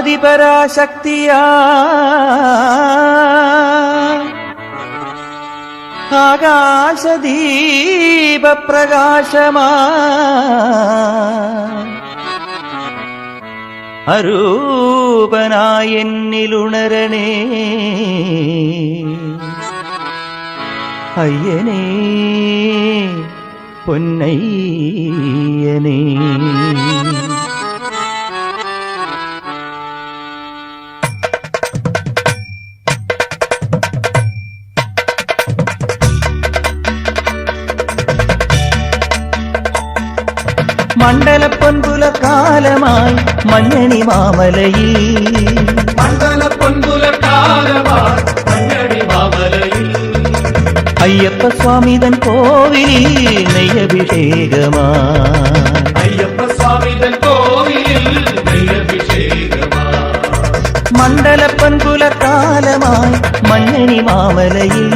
ആദിപരാശക്തിയാ ആകാശദീപപ്രകാശമാ അരൂപനായെന്നിലുണരണേ അയ്യനേ പൊന്നയ്യനേ. മണ്ഡലപ്പൊൻപുലക്കാലമായി മഞ്ഞണി മാമലയിൽ അയ്യപ്പ സ്വാമിതൻ കോവിലിൽ നെയ്യഭിഷേകമായി മണ്ഡലപ്പൊൻപുലക്കാലമായി മഞ്ഞണി മാമലയിൽ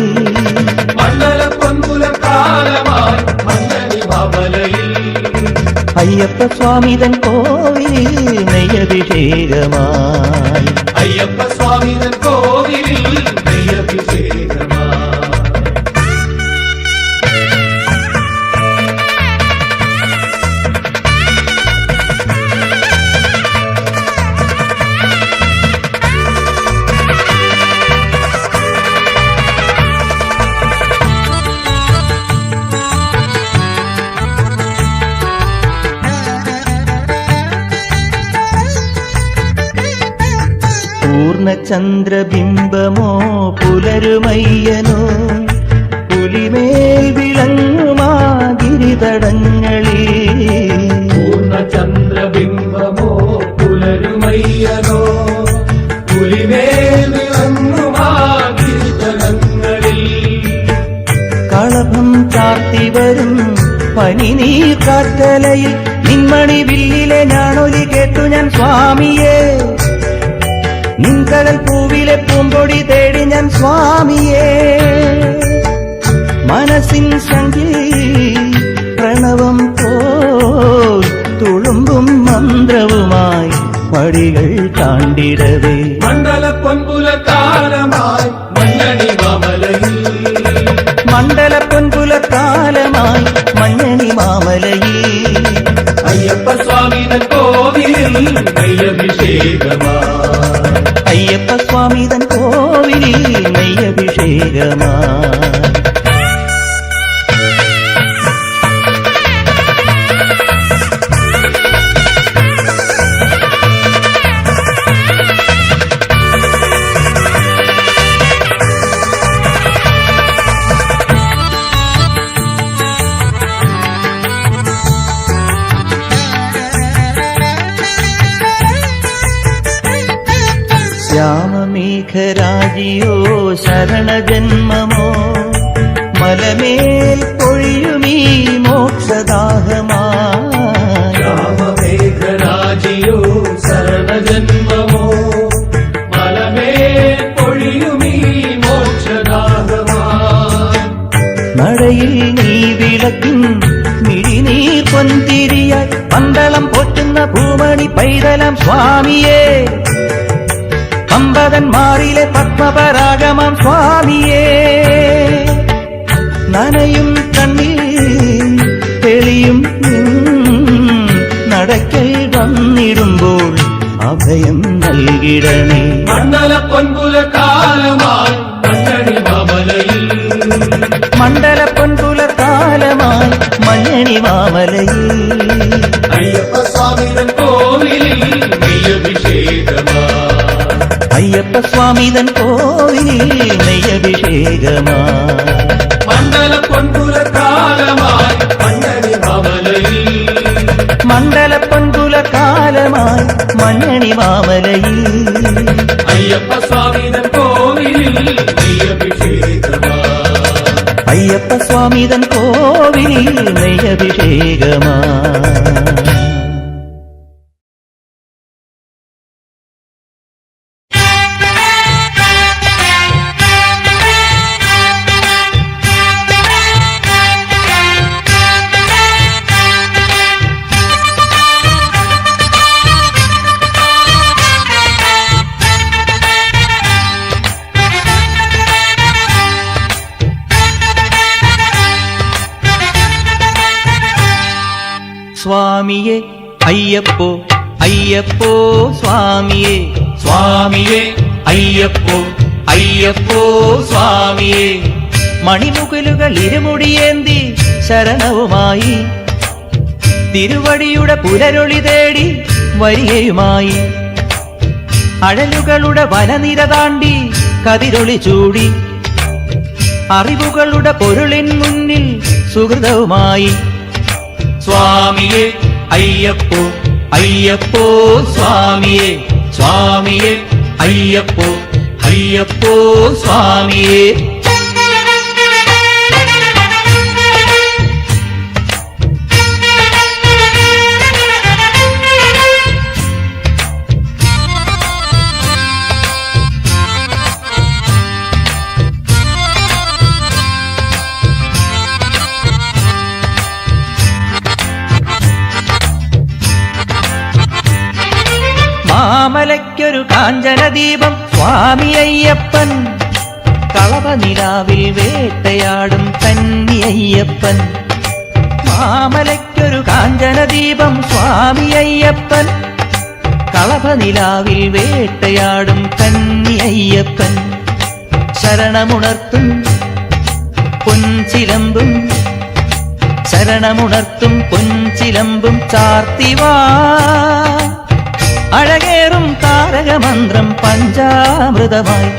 അയ്യപ്പ സ്വാമിതൻ കോവിലിൽ നെയ്യഭിഷേകമായി പൂർണ്ണചന്ദ്രബിംബമോ പുലരുമയ്യനോ പുലിമേൽ വിളങ്ങുമാ ഗിരിതടങ്ങളിൽ പൂർണ്ണചന്ദ്രബിംബമോ പുലരുമയ്യനോ പുലിമേൽ വിളങ്ങുമാ ഗിരിതടങ്ങളിൽ കളഭം ചാർത്തി വരും പനിനീർ കാറ്റലയിൽ നിന്മണി വില്ലിലെ ഞാണൊലി കേട്ടു ഞാൻ സ്വാമിയേ നിൻകടൽ പൂവിലെ പൂമ്പൊടി തേടി ഞാൻ സ്വാമിയേ മനസ്സിൻ ശങ്കിൽ പ്രണവം പോൽ തുളുമ്പും മന്ത്രവുമായി പടികൾ താണ്ടിടവേ മണ്ഡലപ്പൊൻപുലക്കാലമായി മഞ്ഞണി മാമലയിൽ മണ്ഡലപ്പൊൻപുലക്കാലമായി മഞ്ഞണി മാമലയിൽ അയ്യപ്പ സ്വാമിതൻ കോവിലിൽ നെയ്യഭിഷേകമായി അയ്യപ്പ സ്വാമിതൻ കോവിലിൽ നെയ്യഭിഷേകമായി ശ്യാമമേഘരാജിയോ ശരണജന്മമോ മലമേൽ പൊഴിയുമീ മോക്ഷദാഹമായി ശ്യാമമേഘരാജിയോ ശരണജന്മമോ മലമേൽ പൊഴിയുമീ മോക്ഷദാഹമായി നടയിൽ നീ വിളക്കും മിഴിനീർ പൊന്തിരിയായി പന്തളം പൊറ്റുന്ന ഭൂമണി പൈതലം സ്വാമിയേ അമ്പതന്മാരിലെ പത്മപരാഗമം സ്വാമിയേ നനയും കണ്ണിൽ തെളിയും നടക്കൽ വന്നിടുമ്പോൾ അഭയം നൽകിടണേ മണ്ഡലപ്പൊൻപുലക്കാലമായി മഞ്ഞണി മാമലയിൽ മണ്ഡലപ്പൊൻപുലക്കാലമായി മഞ്ഞണി മാമലയിൽ അയ്യപ്പ സ്വാമിതൻ കോവിലിൽ നെയ്യഭിഷേകമായി അയ്യപ്പ സ്വാമിതൻ കോവിലിൽ നെയ്യഭിഷേകമായി മണ്ഡലപ്പൊൻപുലക്കാലമായി മഞ്ഞണി മാമലയിൽ മണ്ഡലപ്പൊൻപുലക്കാലമായി മഞ്ഞണി മാമലയിൽ അയ്യപ്പ സ്വാമിതൻ കോവിലിൽ നെയ്യഭിഷേകമായി അയ്യപ്പ സ്വാമിതൻ കോവിലിൽ നെയ്യഭിഷേകമായി അയ്യപ്പോ അയ്യപ്പോ സ്വാമിയേ സ്വാമിയേ അയ്യപ്പോ അയ്യപ്പോ സ്വാമിയേ മണിമുകിലുകൾ ഇരുമുടിയേന്തി ശരണവുമായി തിരുവടിയുടെ പുലരൊളി തേടി വരികയുമായി അഴലുകളുടെ വനനിര താണ്ടി കതിരൊളി ചൂടി അറിവുകളുടെ പൊരുളിൻ മുന്നിൽ സുഹൃതവുമായി സ്വാമിയേ അയ്യപ്പോ അയ്യപ്പോ സ്വാമിയേ സ്വാമിയേ അയ്യപ്പോ അയ്യപ്പോ സ്വാമിയേ മാമലയ്ക്കൊരു കാഞ്ചനദീപം സ്വാമി അയ്യപ്പൻ കളവനിലാവിൽ വേട്ടയാടും കന്നി അയ്യപ്പൻ മാമലയ്ക്കൊരു കാഞ്ചനദീപം സ്വാമി അയ്യപ്പൻ കളവനിലാവിൽ വേട്ടയാടും കന്നി അയ്യപ്പൻ ശരണമുണർത്തും പൊൻചിലമ്പും ശരണമുണർത്തും പൊൻചിലമ്പും ചാർത്തിവാ അഴകേറും താരകമന്ത്രം പഞ്ചാമൃതമായി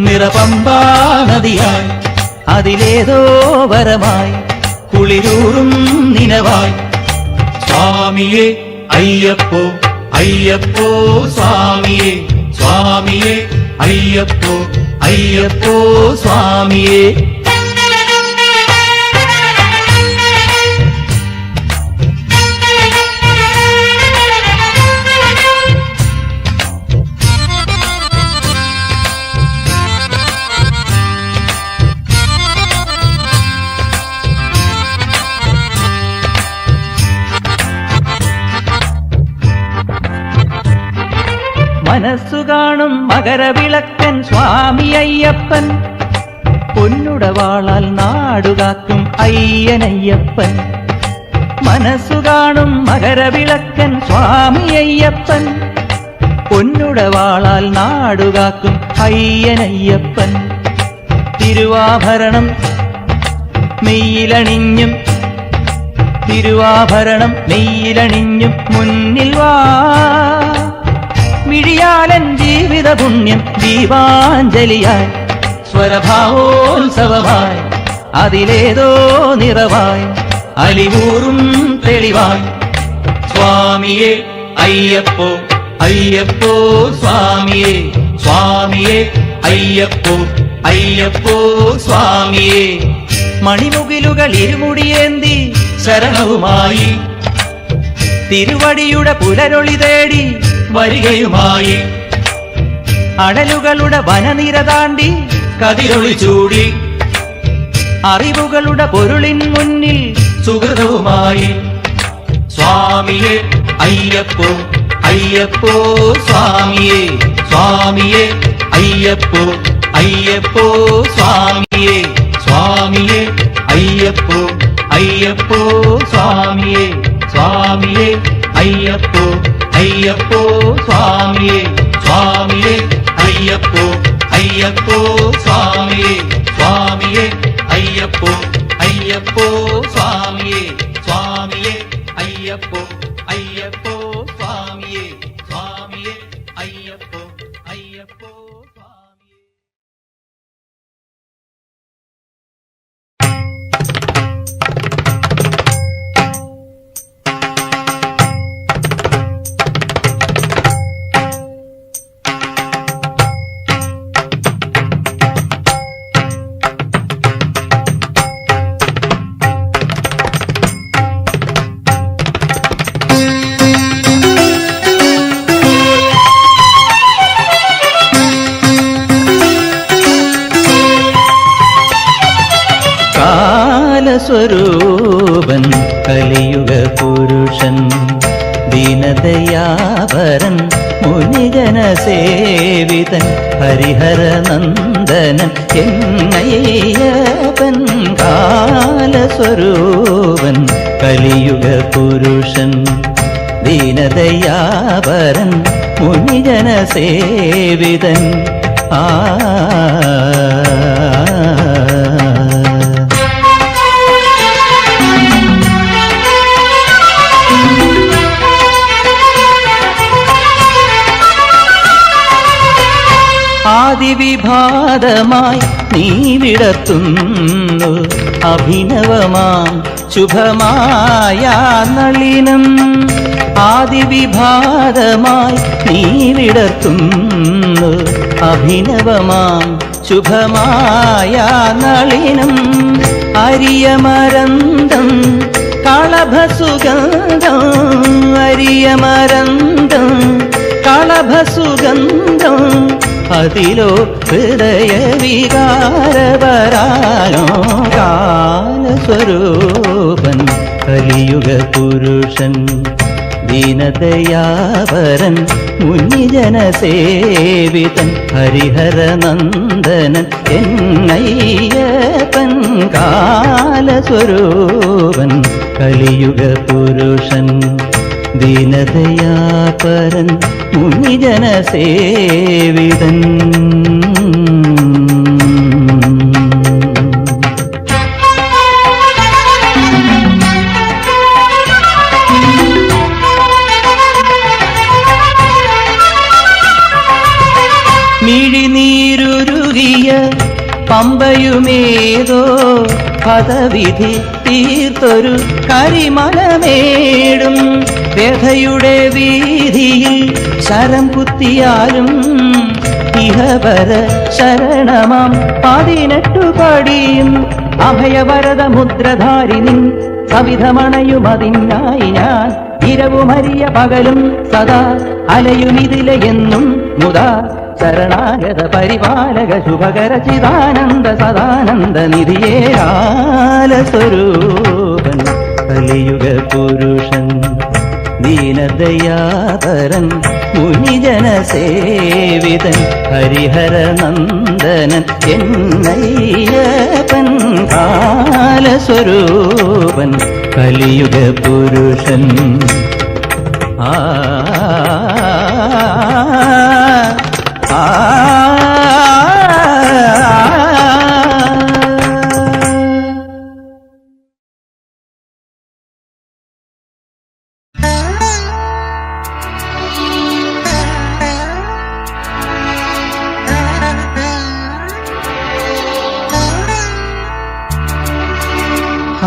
നിറപമ്പാ നദിയായി അതിലേതോ വരമായി കുളിരൂറും നിനവായി സ്വാമിയേ അയ്യപ്പോ അയ്യപ്പോ സ്വാമിയേ സ്വാമിയേ അയ്യപ്പോ അയ്യപ്പോ സ്വാമിയേ മനസ്സു കാണും മകരവിളക്കൻ സ്വാമി അയ്യപ്പൻ പൊന്നുടവാളാൽ നാടുകാക്കും അയ്യനയ്യപ്പൻ മനസ്സു കാണും മകരവിളക്കൻ സ്വാമി അയ്യപ്പൻ പൊന്നുടവാളാൽ നാടുകാക്കും അയ്യനയ്യപ്പൻ തിരുവാഭരണം മെയ്യിലണിഞ്ഞും തിരുവാഭരണം മെയ്യിലണിഞ്ഞും മുന്നിൽ വാ മിഴിയാലൻ ജീവിത പുണ്യം ദീപാഞ്ജലിയായി സ്വരഭാവോത്സവമായി അതിലേതോ നിറവായി അലിവൂറും തെളിവായി സ്വാമിയേ അയ്യപ്പോ അയ്യപ്പോ സ്വാമിയേ സ്വാമിയേ അയ്യപ്പോ അയ്യപ്പോ സ്വാമിയേ മണിമുകിലുകൾ ഇരുമുടിയേന്തി ശരണവുമായി തിരുവടിയുടെ പുലരൊളി തേടി വരികയുമായി അടലുകളുടെ വനനിര താണ്ടി കതിരൊളി ചൂടി അറിവുകളുടെ പൊരുളിൻ മുന്നിൽ സുഹൃതവുമായി സ്വാമിയേ അയ്യപ്പോ അയ്യപ്പോ സ്വാമിയേ സ്വാമിയേ അയ്യപ്പോ അയ്യപ്പോ സ്വാമിയേ സ്വാമിയേ അയ്യപ്പോ അയ്യപ്പോ സ്വാമിയേ സ്വാമിയേ അയ്യപ്പോ അയ്യപ്പോ സ്വാമിയേ സ്വാമിയേ അയ്യപ്പോ അയ്യപ്പോ സ്വാമിയേ സ്വാമിയേ അയ്യപ്പോ അയ്യപ്പോ സ്വാമിയേ സ്വാമിയേ അയ്യപ്പോ അയ്യപ്പോ സ്വാമിയേ സ്വാമിയേ അയ്യപ്പോ അയ്യപ്പോ സ്വാമിയേ സ്വരൂപൻ കലിയുഗ പുരുഷൻ ദീനദയാപരൻ മുനിജന സേവിതൻ ഹരിഹരനന്ദനൻ എന്നയ്യപ്പൻ കാലസ്വരൂപൻ കലിയുഗ പുരുഷൻ ദീനദയാപരൻ മുനിജന സേവിതൻ ആദിവിഭാതമായി നീ വിടർത്തുന്നു അഭിനവമാം ശുഭമായ നളിനം. ആദിവിഭാതമായി നീ വിടർത്തുന്നു അഭിനവമാം ശുഭമായ നളിനം. അരിയമരന്തം കളഭസുഗന്ധം, അരിയമരന്തം കളഭസുഗന്ധം, അതിലോ ഹൃദയവികാരപരാഗോ കാലസ്വരൂപൻ കലിയുഗ പുരുഷൻ ദീനദയാപരൻ മുനിജന സേവിതൻ ഹരിഹരനന്ദനൻ എന്നയ്യപ്പൻ കാലസ്വരൂപൻ കലിയുഗ പുരുഷൻ ദീനദയാപരൻ മുനിജന സേവിതൻ. മിഴിനീരുരുകിയ പമ്പയുമേതോ പദവിധി തീർത്തൊരു കരിമലമേടും, വ്യഥയുടെ വീതിയിൽ ശരം കുത്തിയാലും ഇഹവര ശരണമാം 18 പടിയും അഭയവരദ മുദ്രധാരിനിൻ സവിധമണയുമതിനായി ഞാൻ ഇരവുമരിയ പകലും സദാ അലയുമിതിലെയെന്നും മുതാ ശരണാഗത പരിപാലക ശുഭകര ചിദാനന്ദ സദാനന്ദ നിധിയേ കാലസ്വരൂപൻ കലിയുഗ പുരുഷൻ ദീനദയാപരൻ മുനിജന സേവിതൻ ഹരിഹരനന്ദനൻ എന്നയ്യപ്പൻ കാലസ്വരൂപൻ കലിയുഗ പുരുഷൻ.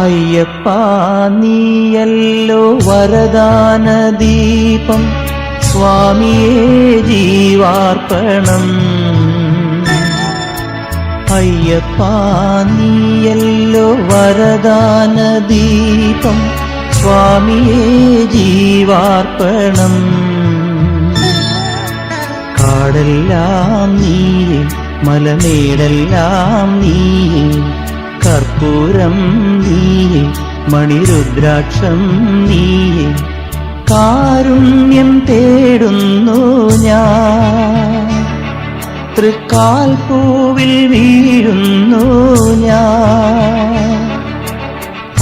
അയ്യപ്പ നീയല്ലോ വരദാന ദീപം, സ്വാമിയേ ജീവാർപ്പണം. അയ്യപ്പ നീയല്ലോ വരദാന ദീപം, സ്വാമിയേ ജീവാർപ്പണം. കാടെല്ലാം നീയേ, മലമേടെല്ലാം നീയേ, കർപ്പൂരം നീയേ, മണിരുദ്രാക്ഷം നീയേ, കാരുണ്യം തേടുന്നു ഞാൻ, തൃക്കാൽ പൂവിൽ വീഴുന്നു ഞാൻ.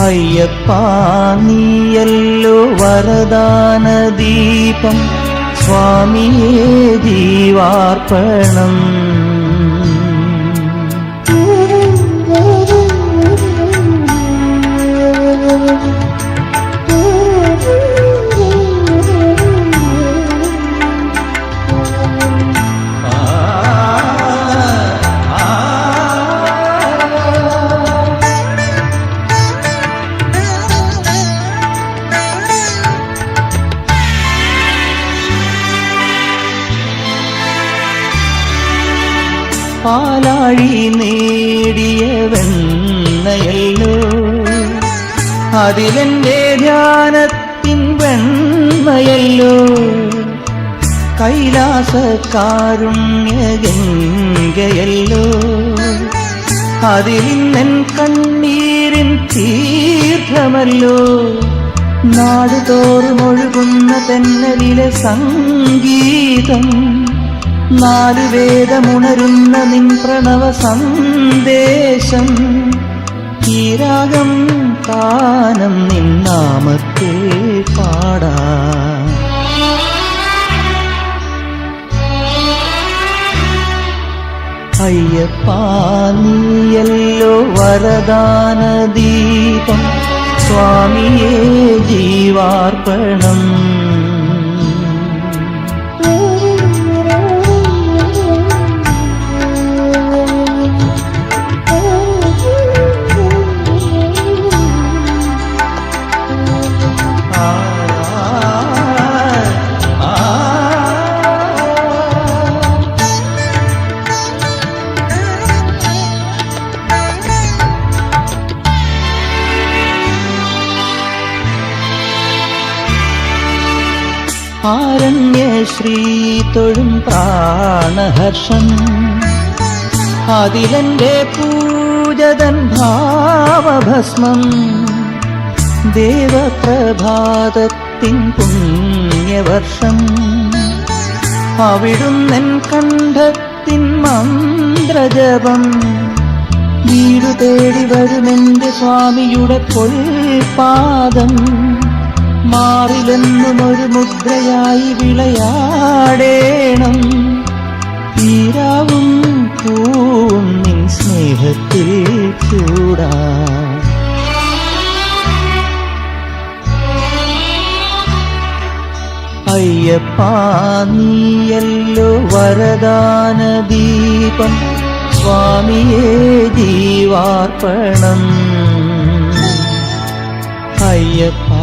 അയ്യപ്പ നീയല്ലോ വരദാന ദീപം, സ്വാമിയേ ജീവാർപ്പണം. പാലാഴി നേടിയ വെണ്ണയല്ലോ, അതിലെന്റെ ധ്യാനത്തിൻ വെണ്മയല്ലോ. കൈലാസകാരുണ്യഗംഗയല്ലോ, അതിലിന്നെൻ കണ്ണീരിൻ തീർത്ഥമല്ലോ. നാടുതോറും ഒഴുകുന്ന തെന്നലിലെ സംഗീതം, 4 വേദമുണരുന്ന നിൻ പ്രണവ സന്ദേശം. ഈ രാഗം താനം നിൻ നാമത്തെ പാടാം. അയ്യപ്പാ നീയല്ലോ വരദാന ദീപം സ്വാമിയേ ജീവാർപ്പണം. ആരണ്യശ്രീ തൊഴും പ്രാണഹർഷം അതിലെന്റെ പൂജതൻ ഭാവഭസ്മം. ദേവപ്രഭാതത്തിൻ പുണ്യവർഷം അവിടുന്നൻ കണ്ഠത്തിൻ മന്ത്രജപം. വീടു തേടി വരുമെന്റെ സ്വാമിയുടെ പൊൽപാദം. മാറിലെന്നും ഒരു മുദ്രയായി വിളയാടേണം. തീരാവും പൂവും നിൻ സ്നേഹത്തിൽ ചൂടാ. അയ്യപ്പാ നീയല്ലോ വരദാന ദീപം സ്വാമിയേ ജീവാർപ്പണം. അയ്യപ്പാ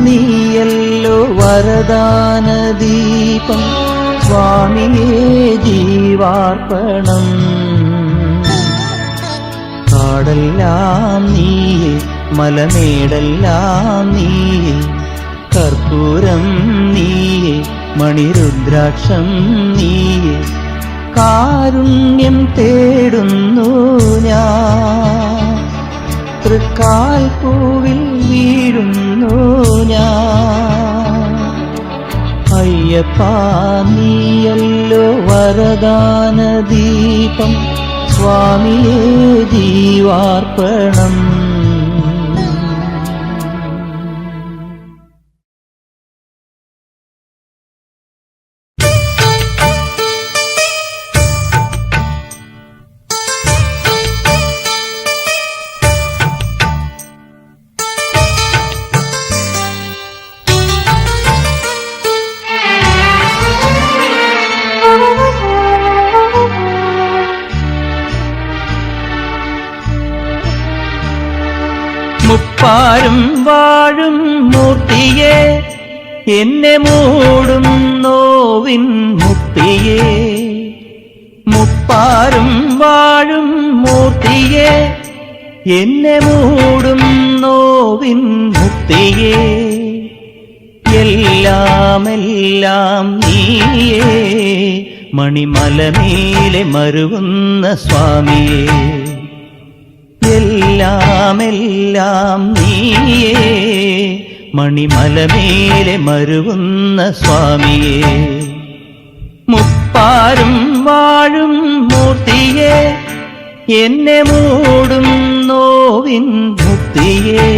നീയല്ലോ വരദാന ദീപം സ്വാമിയേ ജീവാർപ്പണം. കാടെല്ലാം നീയേ മലമേടെല്ലാം നീയേ കർപ്പൂരം നീയേ മണിരുദ്രാക്ഷം നീയേ. കാരുണ്യം തേടുന്നു ഞാൻ തൃക്കാൽ പൂവിൽ വീഴുന്നു ഞാൻ. അയ്യപ്പാ നീയല്ലോ വരദാന ദീപം സ്വാമിയേ ജീവാർപ്പണം. മുപ്പാരും വാഴും മൂർത്തിയെ എന്നെ മൂടും നോവിൻ മുക്തിയെ. മുപ്പാരും വാഴും മൂർത്തിയെ എന്നെ മൂടും നോവിൻ മുക്തിയെ. എല്ലാമെല്ലാം നീയേ മണിമലമേലെ മരുവുന്ന സ്വാമിയേ. എല്ലാമെല്ലാം നീയേ മണിമലമേലെ മരുവുന്ന സ്വാമിയേ. മുപ്പാരും വാഴും മൂർത്തിയെ എന്നെ മൂടും നോവിൻ മുക്തിയെ.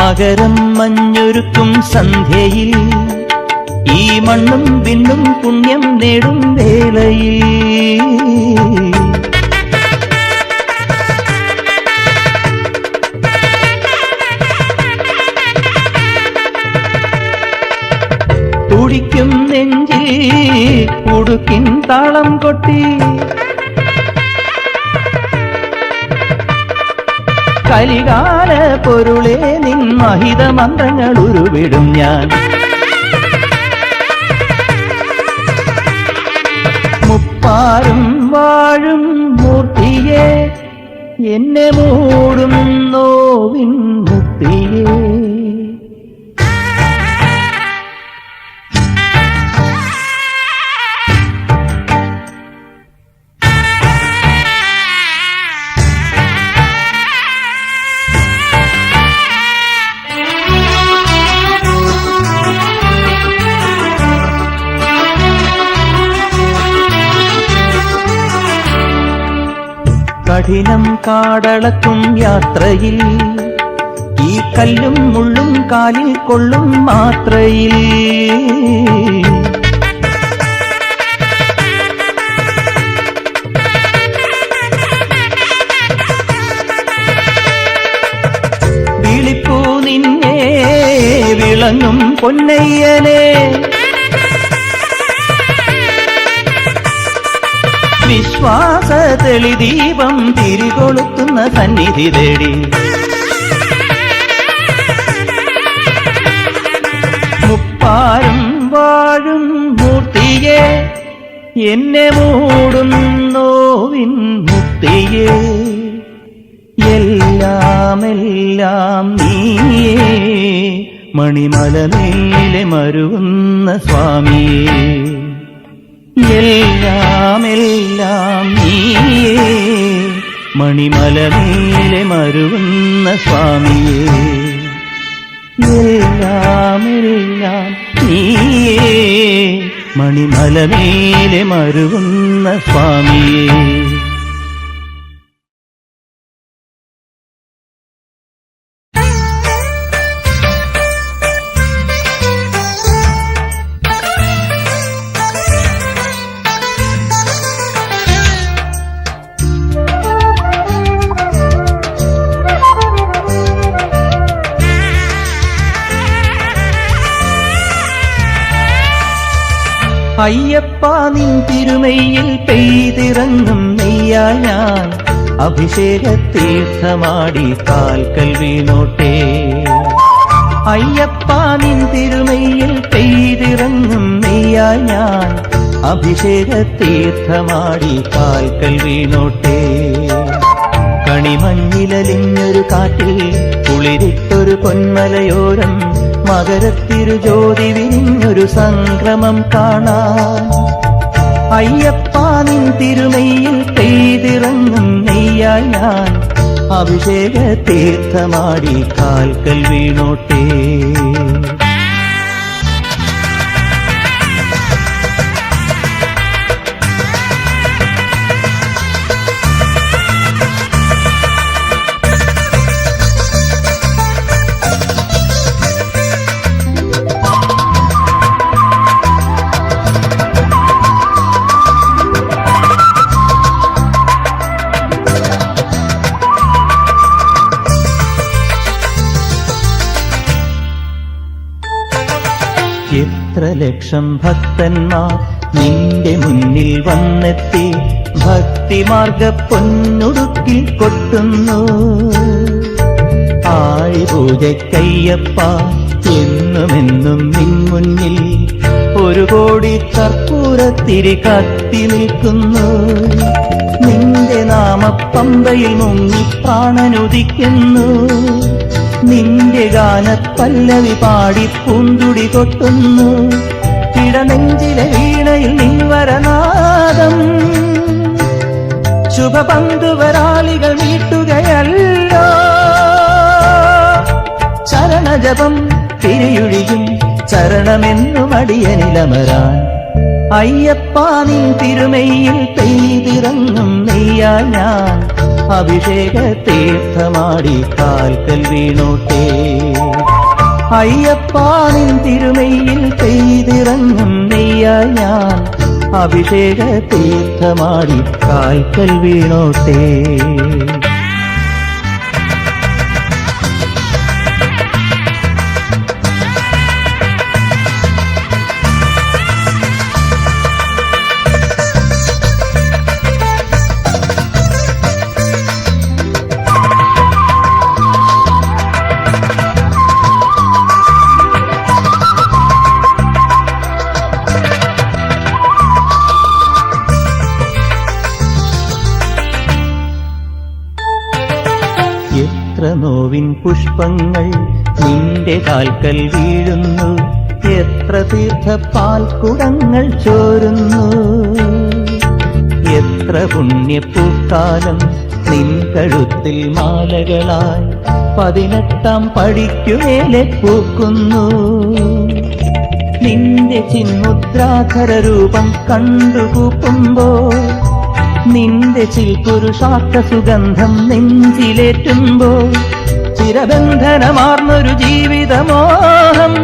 മകരം മഞ്ഞൊരുക്കും സന്ധ്യയിൽ ഈ മണ്ണും വിണ്ണും പുണ്യം നേടും വേളയിൽ. തുടിക്കും നെഞ്ചിൽ ഉടുക്കിൻ താളം കൊട്ടി കലികാല പൊരുളെ നിൻ മഹിത മന്ത്രങ്ങൾ ഉരുവിടും ഞാൻ. മുപ്പാരും വാഴും മൂർത്തിയെ എന്നെ മൂടും നോവിൻ മുക്തിയെ. കഠിനം കാടളക്കും യാത്രയിൽ ഈ കല്ലും മുള്ളും കാലിൽ കൊള്ളും മാത്രയിൽ വിളിപ്പൂ നിന്നെ വിളങ്ങും പൊന്നയ്യനെ വിശ്വാസ തെളിദീപം തിരികൊളുത്തുന്ന സന്നിധി തേടി മുപ്പാരും വാഴും മൂർത്തിയെ എന്നെ മൂടുന്നോവിൻ മുക്തിയെ എല്ലാമെല്ലാം നീയേ മണിമലമേലെ മരുവുന്ന സ്വാമിയേ എല്ലാമെല്ലാം നീയേ മണിമലമേലെ മരുവുന്ന സ്വാമിയേ എല്ലാമെല്ലാം നീയേ മണിമലമേലെ മരുവുന്ന സ്വാമിയേ അയ്യപ്പ നിൻ തിരുമയിൽ പെയ്തിറങ്ങും നെയ്യാ ഞാൻ അഭിഷേക തീർത്ഥമാടി കാൽക്കൽ വീണോട്ടെ അയ്യപ്പ നിൻ തിരുമയിൽ പെയ്തിറങ്ങും നെയ്യാ ഞാൻ അഭിഷേക തീർത്ഥമാടി കാൽക്കൽ വീണോട്ടെ കണിമഞ്ഞിലലിഞ്ഞൊരു കാറ്റിൽ കുളിരിട്ടൊരു പൊന്മലയോരം മകരത്തിരുജ്യോതി വിരിഞ്ഞൊരു സംക്രമം കാണാൻ അയ്യപ്പ നിൻ തിരുമയിൽ പെയ്തിറങ്ങും നെയ്യാ ഞാൻ അഭിഷേക തീർത്ഥമാടി കാൽക്കൽ വീണോട്ടെ എത്ര ലക്ഷം ഭക്തന്മാർ നിന്റെ മുന്നിൽ വന്നെത്തി ഭക്തിമാർഗ പൊന്നുടുക്കിൽ കൊട്ടുന്നു ആഴിപൂജയ്ക്കയ്യപ്പ എന്നുമെന്നും നിൻ മുന്നിൽ ഒരു കോടി കർപ്പൂരത്തിരി കത്തി നിൽക്കുന്നു നിന്റെ നാമപ്പമ്പയിൽ മുങ്ങി പ്രാണനുദിക്കുന്നു നിന്റെ ഗാനപ്പല്ലവി പാടി പൂന്തുടി കൊട്ടുന്നു ഇടനെഞ്ചിലെ വീണയിൽ നിൻവരനാദം ശുഭപന്തുവരാളികൾ മീട്ടുകയല്ലോ ചരണജപം തിരിയൊഴിയും ചരണമെന്നു മടിയനിലമരാൻ അയ്യപ്പ നിൻ തിരുമയിൽ പെയ്തിറങ്ങും നെയ്യാ ഞാൻ അഭിഷേക തീർത്ഥമാടി കാൽക്കൽ വീണോട്ടെ അയ്യപ്പ നിൻ തിരുമയിൽ പെയ്തിറങ്ങും നെയ്യാ ഞാൻ അഭിഷേക തീർത്ഥമാടി കാൽക്കൽ വീണോട്ടെ എത്ര നോവിൻ പുഷ്പങ്ങൾ നിന്റെ കാൽക്കൽ വീഴുന്നു എത്ര തീർത്ഥപ്പാൽക്കുടങ്ങൾ ചോരുന്നു എത്ര പുണ്യപ്പൂക്കാലം നിൻ കഴുത്തിൽ മാലകളായി 18 പടിക്കുമേലെ പൂക്കുന്നു നിന്റെ ചിന്മുദ്രാധര രൂപം കണ്ടുകൂപ്പുമ്പോൾ നിന്റെ ചിൽപുരുഷാർത്ഥ സുഗന്ധം നെഞ്ചിലേറ്റുമ്പോൾ ചിരബന്ധനമാർന്നൊരു ജീവിതമോഹം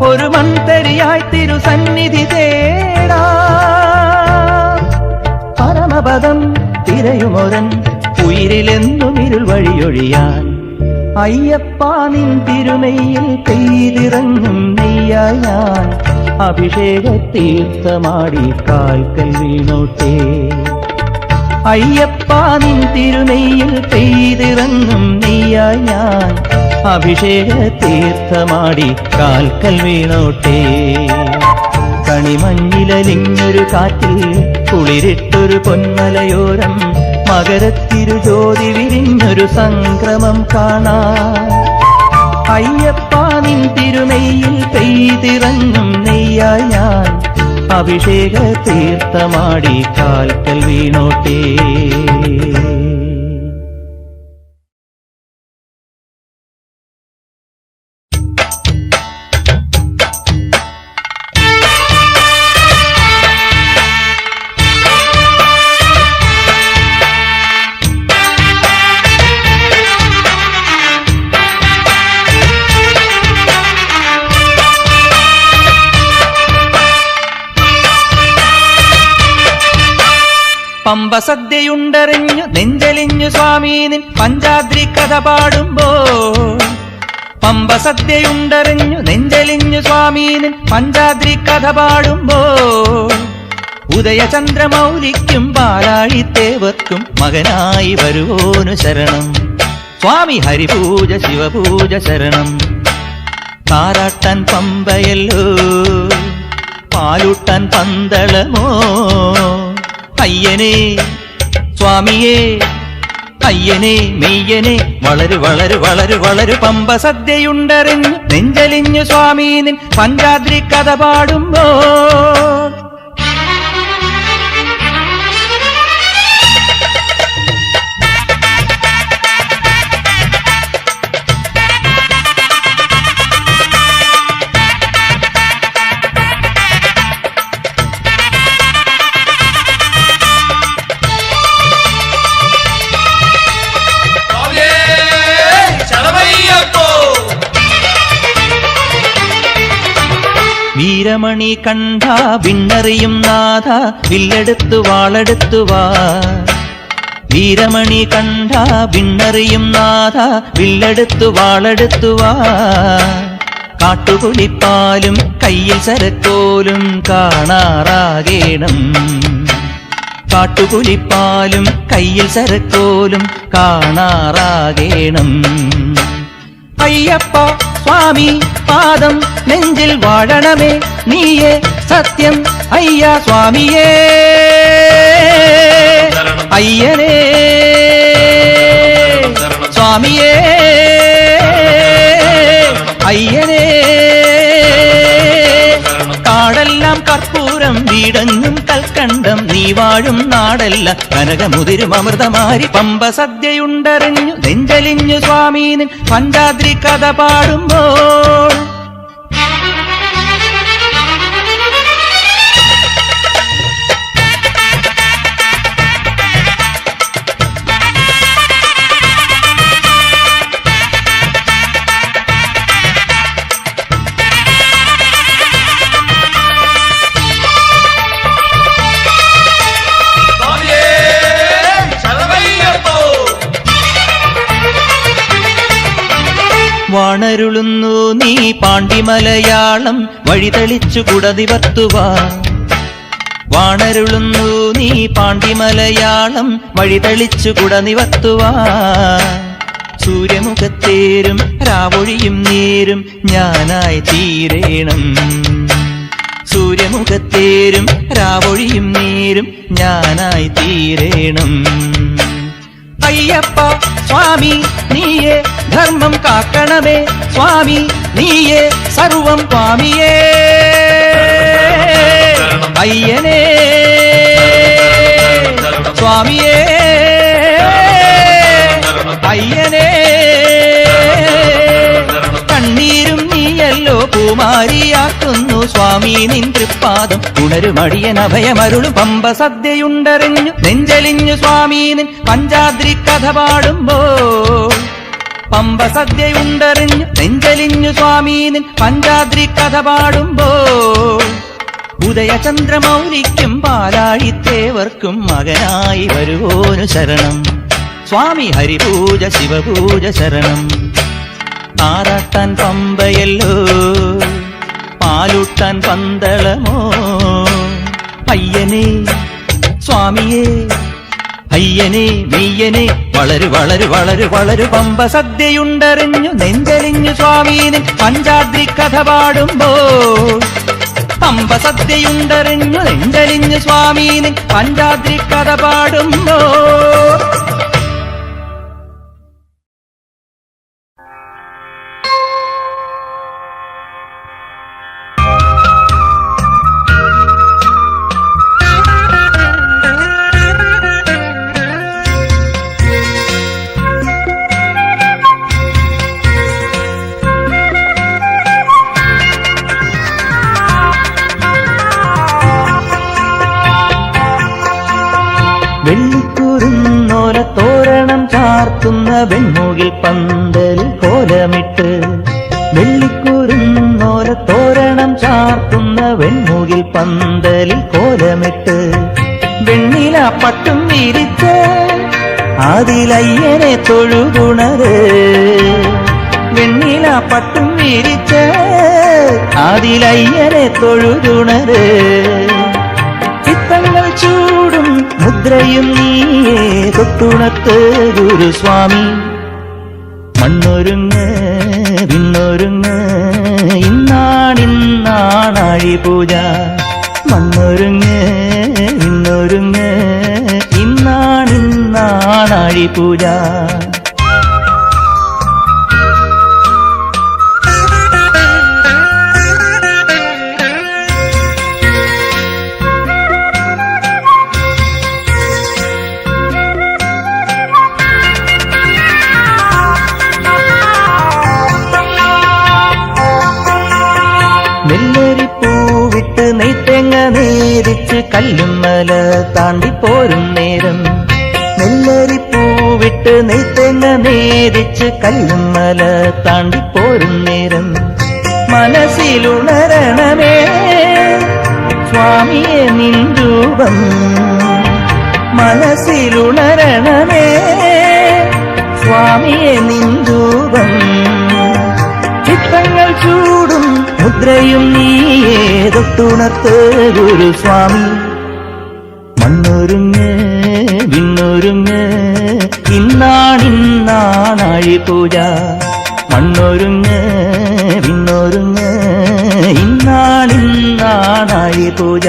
ഒരു മൺതരിയായി തിരുസന്നിധി തേടാ പരമപദം തിരയുമൊരൻ ഉയിരിലെന്നും ഇരുൾ വഴിയൊഴിയാൻ അയ്യപ്പ നിൻ തിരുമയിൽ പെയ്തിറങ്ങും നെയ്യായി ഞാൻ അഭിഷേക തീർത്ഥമാടി കാൽക്കൽ വീണോട്ടെ അയ്യപ്പ നിൻ തിരുമയിൽ പെയ്തിറങ്ങും നെയ്യായി ഞാൻ അഭിഷേക തീർത്ഥമാടി കാൽക്കൽ വീണോട്ടെ കണിമഞ്ഞിലലിഞ്ഞൊരു കാറ്റിൽ കുളിരിട്ടൊരു പൊന്മലയോരം മകരത്തിരുജ്യോതി വിരിഞ്ഞൊരു സംക്രമം കാണാം അയ്യപ്പ നിൻ തിരുനെയ്യിൽ പെയ്തിറങ്ങും നെയ്യായി ഞാൻ അഭിഷേക തീർത്ഥമാടി കാൽക്കൽ വീണോട്ടേ പമ്പ സദ്യയുണ്ടറിഞ്ഞു നെഞ്ചലിഞ്ഞു സ്വാമി നിൻ പഞ്ചാദ്രി കഥ പാടുമ്പോൾ പമ്പ സദ്യയുണ്ടറിഞ്ഞു നെഞ്ചലിഞ്ഞു സ്വാമി നിൻ പഞ്ചാദ്രി കഥ പാടുമ്പോൾ ഉദയചന്ദ്രമൗലിക്കും പാലാഴിത്തേവർക്കും മകനായി വരുവോനു ശരണം സ്വാമി ഹരിപൂജ ശിവപൂജ ശരണം താരാട്ടാൻ പമ്പയല്ലോ പാലൂട്ടാൻ പന്തളമോ അയ്യനെ സ്വാമിയേ അയ്യനെ മെയ്യനെ വളരു വളരു വളരു വളരു പമ്പ സദ്യയുണ്ടറിഞ്ഞു നെഞ്ചലിഞ്ഞു സ്വാമി നിൻ പഞ്ചാദ്രി കഥ പാടുമ്പോ വീരമണി കണ്ട വിണ്ണറിയും നാഥ വില്ലെടുത്തു വാളെടുത്തുവാ വീരമണി കണ്ട വിണ്ണറിയും നാഥ വില്ലെടുത്തു വാളെടുത്തുവാ കാട്ടുകുളിപ്പാലും കയ്യിൽ സരക്കോലും കാണാറാകേണം കാട്ടുകുളിപ്പാലും കയ്യിൽ സരക്കോലും കാണാറാകേണം അയ്യപ്പ സ്വാമി പാദം നെഞ്ചിൽ വാഴണമേ നീയേ സത്യം അയ്യ സ്വാമിയേ അയ്യനേ സ്വാമിയേ അയ്യനേ കാടെല്ലാം കർപ്പൂരം വീടങ്ങും കൽക്കണ്ടം നീ വാഴും നാടല്ല കനകമുതിരും അമൃതമാരി പമ്പ സദ്യയുണ്ടറിഞ്ഞു നെഞ്ചലിഞ്ഞു സ്വാമി നിൻ പഞ്ചാദ്രി കഥ പാടുമ്പോൾ വാണരുളുന്നു നീ പാണ്ഡിമലയാളം വഴിതെളിച്ചു കുടനിവർത്തുവാ വാണരുളുന്നു നീ പാണ്ഡിമലയാളം വഴിതെളിച്ചു കുടനിവർത്തുവാ സൂര്യമുഖത്തേരും രാവൊഴിയും നേരും ഞാനായി തീരേണം സൂര്യമുഖത്തേരും രാവൊഴിയും നേരും ഞാനായി തീരേണം അയ്യപ്പ സ്വാമി നീയേ ധർമ്മം കാക്കണമേ സ്വാമി നീയേ സർവം സ്വാമിയേ അയ്യനേ സ്വാമിയേ അയ്യനേ കണ്ണീരും നീയല്ലോ പൂമാ വാരിയാക്കുന്നു സ്വാമി നിൻ തൃപ്പാദം. ഉണരുമടിയൻ അഭയമരുളും പമ്പ സദ്യയുണ്ടറിഞ്ഞു നെഞ്ചലിഞ്ഞു സ്വാമി നിൻ പഞ്ചാദ്രി കഥ പാടുമ്പോൾ. പമ്പ സദ്യയുണ്ടറിഞ്ഞു നെഞ്ചലിഞ്ഞു സ്വാമി നിൻ പഞ്ചാദ്രി കഥ പാടുമ്പോൾ. ഉദയചന്ദ്രമൗലിക്കും പാലാഴിത്തേവർക്കും മകനായി വരുവോനു ശരണം. സ്വാമി ഹരിപൂജ ശിവപൂജ ശരണം. ആറാട്ടാൻ പമ്പയല്ലോ പാലൂട്ടാൻ പന്തളമോ. അയ്യനേ സ്വാമിയേ അയ്യനേ മെയ്യനേ വളരു വളരു വളരു വളരു. പമ്പ സദ്യയുണ്ടറിഞ്ഞു നെഞ്ചലിഞ്ഞു സ്വാമീനിൻ പഞ്ചാദ്രി കഥ പാടുമ്പോൾ. പമ്പ സദ്യയുണ്ടറിഞ്ഞു നെഞ്ചലിഞ്ഞു സ്വാമീനിൻ പഞ്ചാദ്രി കഥ പാടുമ്പോൾ. വെള്ളിക്കുറുന്നോല തോരണം ചാർത്തുന്ന വെൺമുകിൽ പന്തലിൽ കോലമിട്ട്. വെള്ളിക്കുറുന്നോല തോരണം ചാർത്തുന്ന വെൺമുകിൽ പന്തലിൽ കോലമിട്ട്. വെണ്ണില പട്ടും വിരിച്ച് അതിലയ്യനെ തൊഴുകുണര്. വെണ്ണില പട്ടും വിരിച്ച് അതിലയ്യനെ തൊഴുകുണര്. ചിത്തങ്ങൾ ചൂടും മുദ്രയും നീയേ തൊട്ടുണത്ത് ഗുരുസ്വാമി. മണ്ണൊരുങ്ങ് വിണ്ണൊരുങ്ങ് ഇന്നാണിന്നാണാഴി പൂജ. മണ്ണൊരുങ്ങ് വിണ്ണൊരുങ്ങ് ഇന്നാണിന്നാണാഴി പൂജ. നെല്ലരിപ്പൂവിട്ട് നെയ്ത്തേങ്ങ നേരിച്ച് കല്ലുമ്മല താണ്ടിപ്പോരും നേരം. നെല്ലരിപ്പൂവിട്ട് നെയ്ത്തേങ്ങ നേരിച്ച് കല്ലുമ്മല താണ്ടിപ്പോരും നേരം. മനസ്സിലുണരണമേ സ്വാമിയെ നിൻ രൂപം. മനസ്സിലുണരണമേ സ്വാമിയെ നിൻ രൂപം. ചിത്തങ്ങൾ ചൂടും മുദ്രയും നീയേ തൊട്ടുണത്ത് ഗുരുസ്വാമി. മണ്ണൊരുങ്ങ് വിണ്ണൊരുങ്ങ് ഇന്നാണിന്നാണാഴി പൂജ. മണ്ണൊരുങ്ങ് വിണ്ണൊരുങ്ങ് ഇന്നാണിന്നാണാഴി പൂജ.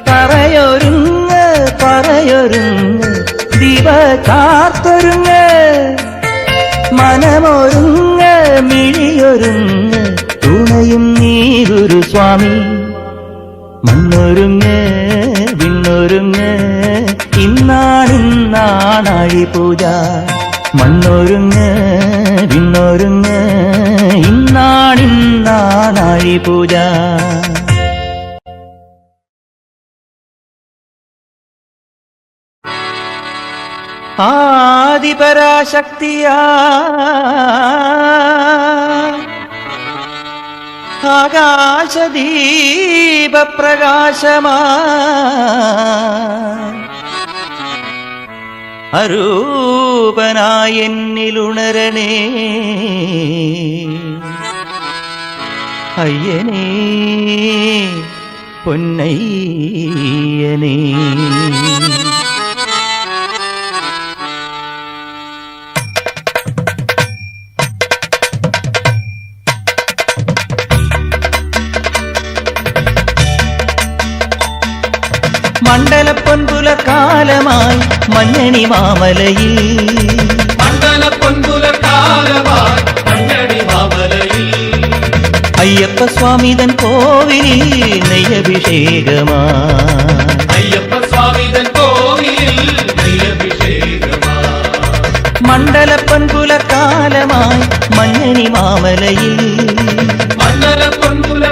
പറയൊരുങ്ങ് പറയൊരുങ്ങ് ദീപ ചാർത്തൊരുങ്ങ്. മനമൊരുങ്ങ് മിഴിയൊരുങ്ങ് തുണയും നീ ഗുരുസ്വാമി. മണ്ണൊരുങ്ങ് വിണ്ണൊരുങ്ങ് ഇന്നാണിന്നാണാഴി പൂജ. മണ്ണൊരുങ്ങ് വിണ്ണൊരുങ്ങ് ഇന്നാണിന്നാണാഴി പൂജ. ആദിപരാശക്തിയാ ആകാശദീപപ്രകാശമാ അരൂപനായെന്നിലുണരണേ. അയ്യനേ പൊന്നയ്യനേ. മണ്ഡലപ്പൊൻപുലക്കാലമായി മഞ്ഞണി മാമലയിൽ. മണ്ഡലപ്പൊൻപുലക്കാലമായി മഞ്ഞണി മാമലയിൽ. അയ്യപ്പസ്വാമിതൻ കോവിലിൽ നെയ്യഭിഷേകമാ. അയ്യപ്പസ്വാമിതൻ കോവിലിൽ നെയ്യഭിഷേകമാ. മണ്ഡലപ്പൊൻപുലക്കാലമായി മഞ്ഞണി മാമലയിൽ. മണ്ഡലപ്പൊൻപുല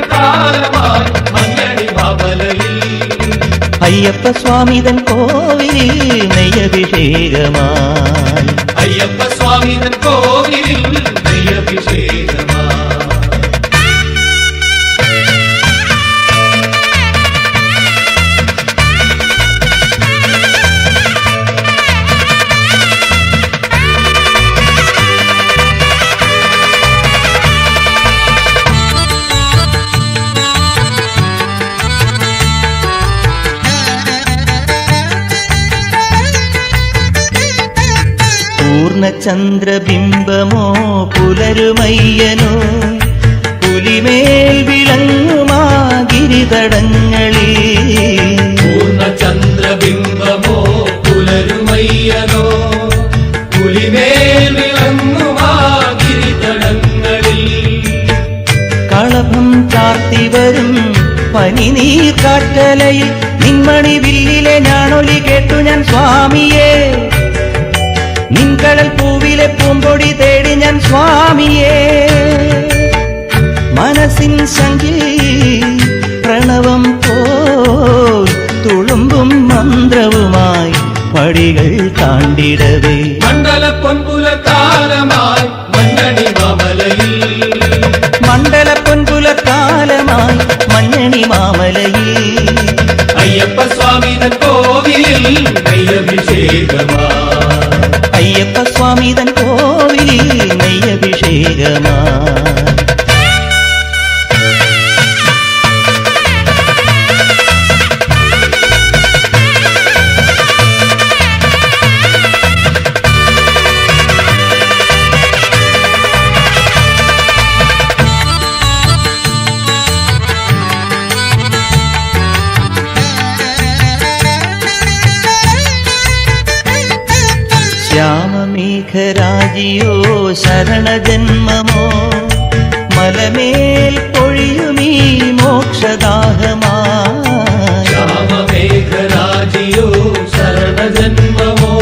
കാലമായി മഞ്ഞണി മാമലയിൽ അയ്യപ്പ സ്വാമിതൻ കോവിലിൽ നെയ്യഭിഷേകമായി അയ്യപ്പ സ്വാമിതൻ കോവിലിൽ നെയ്യഭിഷേകമായി പൂർണ്ണചന്ദ്രബിംബമോ പുലരുമയ്യനോ പുലിമേൽ വിളങ്ങുമാ ഗിരിതടങ്ങളിൽ പൂർണ്ണചന്ദ്രബിംബമോ പുലരുമയ്യനോ പുലിമേൽ വിളങ്ങുമാ ഗിരിതടങ്ങളിൽ കളഭം ചാർത്തി വരും പനിനീർ കാട്ടലയിൽ നിന്മണി വില്ലിലെ ഞാണൊലി കേട്ടു ഞാൻ സ്വാമിയേ നിൻകടൽ പൂവിലെ പൂമ്പൊടി തേടി ഞാൻ സ്വാമിയേ മനസ്സിൻ ശങ്കിൽ പ്രണവം പോൽ തുളുമ്പും മന്ത്രവുമായി പടികൾ താണ്ടിടവേ മണ്ഡല പൊൻപുല കാലമായി മഞ്ഞണി മാമലയിൽ മണ്ഡല പൊൻപുല കാലമായി മഞ്ഞണി മാമലയിൽ അയ്യപ്പ സ്വാമിതൻ കോവിലിൽ നെയ്യഭിഷേകമായി അയ്യപ്പ സ്വാമിതൻ കോവിലിൽ നെയ്യഭിഷേകമായി ശ്യാമമേഘരാജിയോ ശരണജന്മമോ മലമേൽ പൊഴിയുമീ മോക്ഷദാഹമായി ശ്യാമമേഘരാജിയോ ശരണജന്മമോ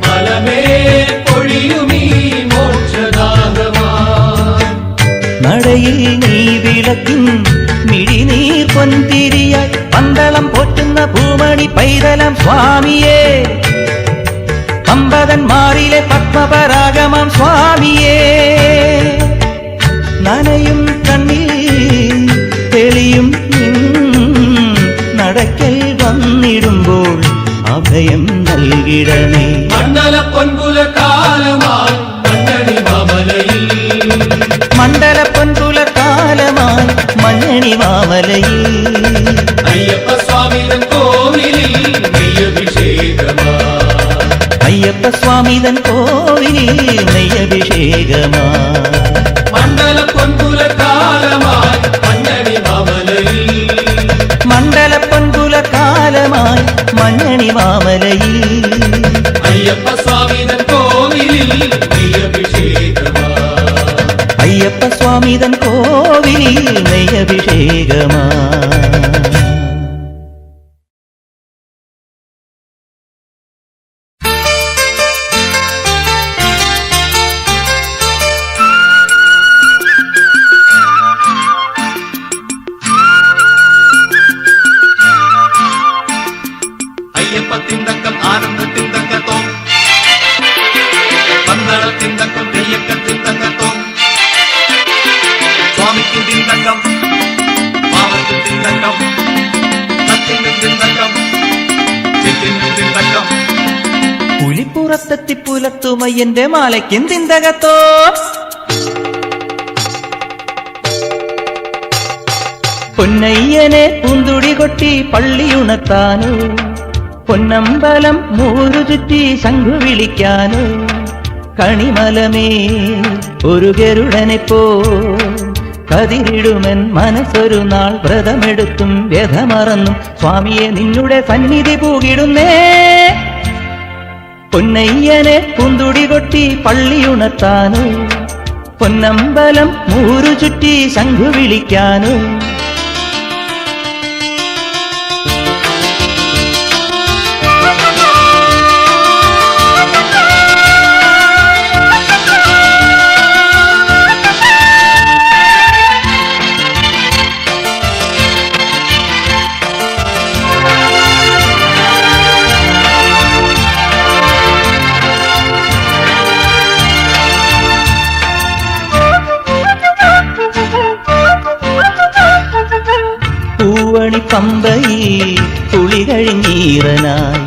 മലമേൽ പൊഴിയുമീ മോക്ഷദാഹമായി നടയിൽ നീ വിളക്കിൻ മിഴിനീർ പൊന്തിരിയായി പന്തളം പോറ്റുന്ന ഭൂമണി പൈതലം സ്വാമിയേ അമ്പതന്മാരിലെ പത്മപരാഗമം സ്വാമിയേ നനയും കണ്ണിൽ തെളിയും നടക്കൽ വന്നിടുമ്പോൾ അഭയം നൽകിടണേ മണ്ഡല പൊൻപുല കാലമായി മഞ്ഞണി മാമലയിൽ മണ്ഡല പൊൻപുല കാലമായി മഞ്ഞണി മാമലയിൽ അയ്യപ്പ സ്വാമിതൻ കോവിലിൽ നെയ്യഭിഷേകമായി അയ്യപ്പ സ്വാമിതൻ കോവിലിൽ നെയ്യഭിഷേകമായി മണ്ഡല പൊൻപുല കാലമായി മഞ്ഞണി മാമലയിൽ മണ്ഡല പൊൻപുല കാലമായി മഞ്ഞണി മാമലയിൽ അയ്യപ്പ സ്വാമിതൻ കോവിലിൽ നെയ്യഭിഷേകമായി അയ്യപ്പ സ്വാമിതൻ കോവിലിൽ നെയ്യഭിഷേകമായി അയ്യപ്പത്തിൻ തക്കം ആനന്ദത്തിൻ തക്കത്തോ പന്തളത്തിൻ തക്കം തെയ്യക്കത്തിൻ തക്കത്തോ സ്വാമിക്കും തിന്തക്കം പാവത്തിൻ തിന്തക്കം സത്യത്തിൻ തിന്തക്കം ചിത്തിൻ തിന്തക്കം പുലിപ്പുറത്തെത്തി പുലത്തുമയ്യന്റെ മാലയ്ക്കും തിന്തകത്തോ പൊന്നയ്യനെ പൂന്തുടി കൊട്ടി പള്ളിയുണത്താനോ പൊന്നമ്പലം മൂരു ചുറ്റി ശംഖു വിളിക്കാനോ കണിമലമേ ഒരു ഗരുഡനെ പോ കതിരിടുമൻ മനസ്സൊരു നാൾ വ്രതമെടുത്തും വ്യഥമറന്നും സ്വാമിയെ നിന്നുടെ സന്നിധി പൂകിടുന്നേ പൊന്നയ്യനെ പൂന്തുടി കൊട്ടി പള്ളിയുണത്താനോ പൊന്നമ്പലം മൂരു ചുറ്റി ശംഖു വിളിക്കാനോ പമ്പയിൽ കുളി കഴിഞ്ഞീറനായി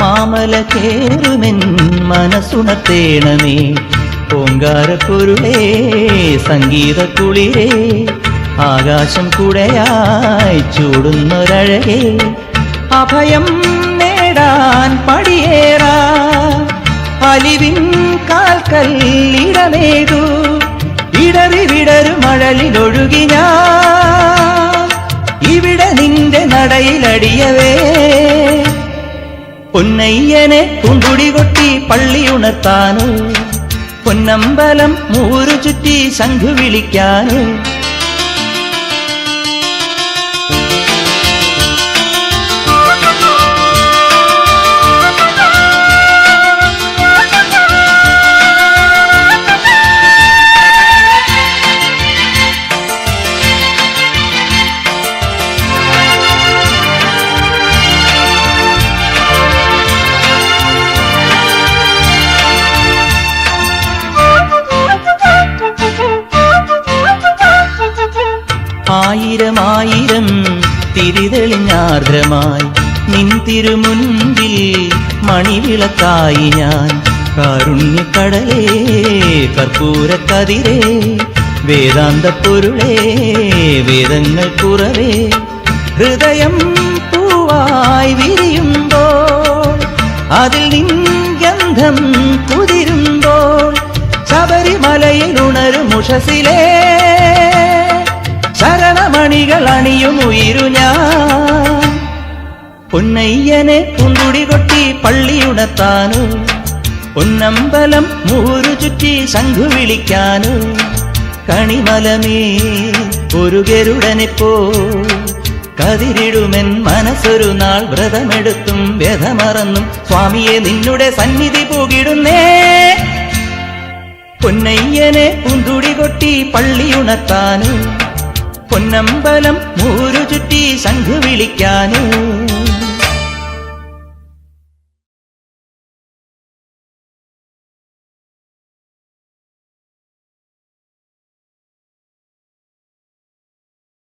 മാമല കേറുമെൻ മനസ്സുണർത്തേണമേ. ഓങ്കാരപ്പൊരുളേ സംഗീത കുളിരേ ആകാശം കുടയായി ചൂടുന്നൊരഴകേ. അഭയം നേടാൻ പടിയേറാ അലിവിൻ കാൽക്കൽ ഇടമേകൂ. ഇടറി വിടരു മഴലിലൊഴുകി ഞാൻ ഇവിടെ നിന്റെ നടയിലടിയവേ. പൊന്നയ്യനെ പൂങ്കുടി കൊട്ടി പള്ളിയുണർത്താനോ പൊന്നമ്പലം മൂരു ചുറ്റി ശംഖു വിളിക്കാനോ. ആയിരം ആയിരം തിരിതെളിഞ്ഞാർദ്രമായി നിൻ തിരുമുൻപിൽ മണിവിളക്കായി ഞാൻ. കാരുണ്യക്കടലേ കർപ്പൂരക്കതിരേ വേദാന്തപ്പൊരുളേ വേദങ്ങൾ കുറവേ. ഹൃദയം പൂവായി വിരിയുമ്പോൾ അതിൽ നിൻ ഗന്ധം കുതിരുമ്പോൾ ശബരിമലയിൽ ഉണരും ഉഷസിലേ ശരണമണികൾ അണിയും ഉയിരു ഞാൻ. പൊന്നയ്യനെ പൂങ്കുടി കൊട്ടി പള്ളിയുണർത്താനോ പൊന്നമ്പലം മൂരു ചുറ്റി ശംഖു വിളിക്കാനോ. കണിമലമേ ഒരു ഗരുഡനെപ്പോ കതിരിടുമെൻ മനസ്സൊരു നാൾ വ്രതമെടുത്തും വ്യധമറന്നും സ്വാമിയെ നിന്നുടെ സന്നിധി പൂകിടുന്നേ. പൊന്നയ്യനെ പൂങ്കുടി കൊട്ടി പള്ളിയുണർത്താനോ പൊന്നമ്പലം മൂരു ചുറ്റി ശംഖു വിളിക്കാനോ.